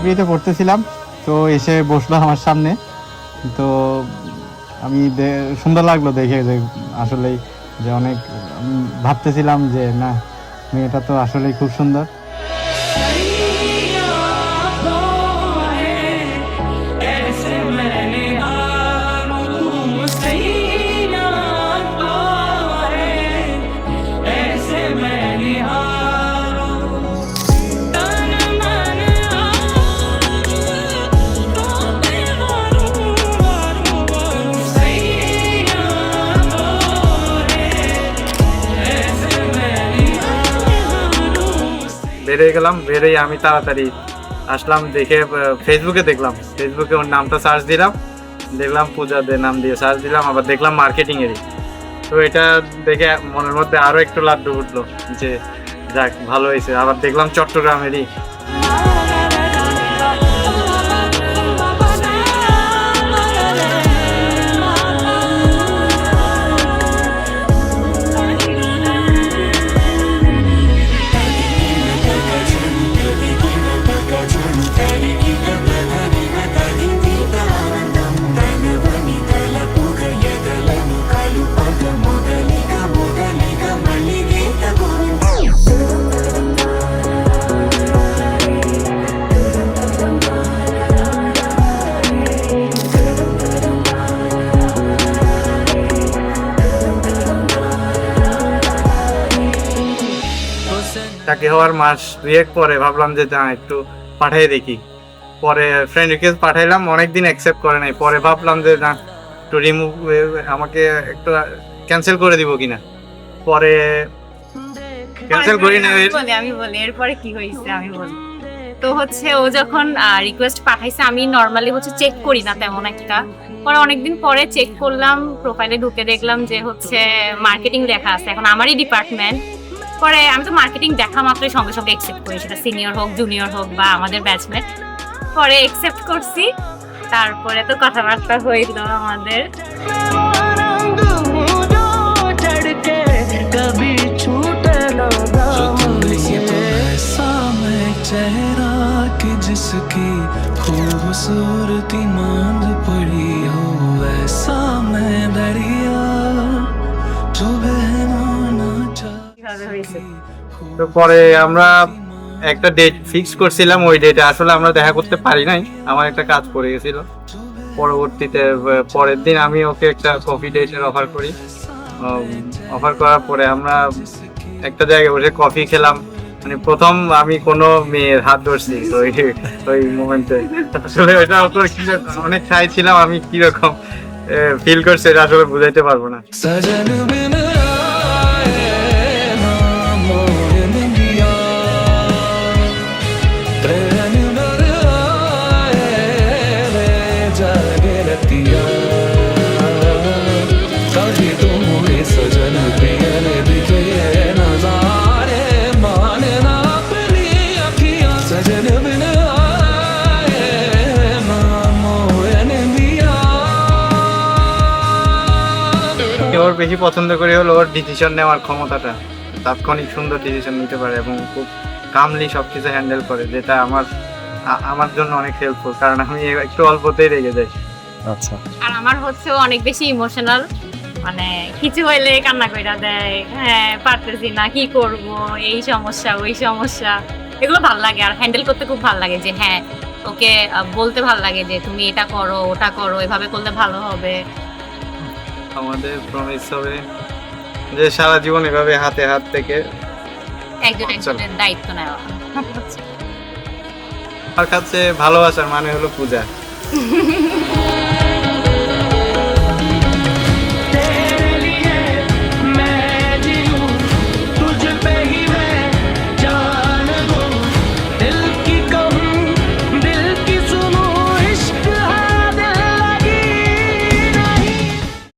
লাইব্রেরিতে পড়তেছিলাম, তো এসে বসলো আমার সামনে। তো আমি সুন্দর লাগলো দেখে, যে আসলেই যে অনেক ভাবতেছিলাম যে না, মেয়েটা তো আসলেই খুব সুন্দর। বেরিয়ে গেলাম, বেরিয়ে আমি তাড়াতাড়ি আসলাম, দেখে ফেসবুকে দেখলাম, ফেসবুকে ওর নামটা সার্চ দিলাম, দেখলাম পূজা দে নাম দিয়ে সার্চ দিলাম, আবার দেখলাম মার্কেটিং এরই। তো এটা দেখে মনের মধ্যে আরো একটু লাড্ডু উঠলো যে যাক ভালো হয়েছে। আবার দেখলাম চট্টগ্রামেরই। চাকরি হওয়ার মাস 2-1 পরে ভাবলাম যে না একটু পাঠিয়ে দেখি। পরে ফ্রেন্ড রিকোয়েস্ট পাঠাইলাম, অনেকদিন অ্যাকসেপ্ট করে নাই। পরে ভাবলাম যে না একটু রিমুভ, আমাকে একটু ক্যান্সেল করে দিব কিনা। পরে ক্যান্সেল করি না। আমি বলি এরপরে কি হয়েছে আমি বলি। তো হচ্ছে ও যখন রিকোয়েস্ট পাঠাইছে, আমি নর্মালি হচ্ছে চেক করি না তেমন একটা। পরে অনেকদিন পরে চেক করলাম, প্রোফাইলে ঢুকে দেখলাম যে হচ্ছে মার্কেটিং লেখা আছে, এখন আমারই ডিপার্টমেন্ট। পরে আমি তো মার্কেটিং দেখা মাত্রই সঙ্গে সঙ্গে অ্যাকসেপ্ট করি, সেটা সিনিয়র হোক জুনিয়র হোক বা আমাদের ব্যাচমেট। পরে অ্যাকসেপ্ট করছি, তারপরে তো কথাবার্তা হইল আমাদের। चेहरा कि जिसकी खूबसूरती मांग पड़ी हो, वैसा मैं दरिया जो बहना ना चाहे। তো পরে আমরা একটা ডেট ফিক্স করছিলাম, ওই ডেটে আসলে আমরা দেখা করতে পারি নাই, আমার একটা কাজ পড়ে গেছিল। পরবর্তীতে পরের দিন আমি ওকে একটা কফি ডেটের অফার করি। অফার করার পরে আমরা একটা জায়গায় বসে কফি খেলাম। মানে প্রথম আমি কোনো মেয়ের হাত ধরছি ওই মোমেন্টে। আসলে ওইটা অনেক চাই ছিলাম, আমি কিরকম ফিল করছি এটা আসলে বুঝাইতে পারবো না। ওর বেশি পছন্দ করি হলো ওর ডিসিশন নেওয়ার ক্ষমতাটা, তাৎক্ষণিক সুন্দর ডিসিশন নিতে পারে এবং খুব কামলি সবকিছু হ্যান্ডেল করে, যেটা আমার জন্য অনেক হেল্পফুল, কারণ আমি একটু অল্পতেই রেগে যাই। আচ্ছা। আর আমার হচ্ছে অনেক বেশি ইমোশনাল, মানে কিছু হইলে কান্না কইরা দেয়, হ্যাঁ পারতেছি না, কি করব, এই সমস্যা ওই সমস্যা, এগুলো ভালো লাগে। আর হ্যান্ডেল করতে খুব ভালো লাগে, যে হ্যাঁ ওকে বলতে ভালো লাগে যে তুমি এটা করো ওটা করো, এভাবে করলে ভালো হবে। আমাদের প্রমিস হবে যে সারা জীবন এভাবে হাতে হাত থেকে একজনের দায়িত্ব নেওয়া। আমার কাছে ভালোবাসার মানে হলো পূজা।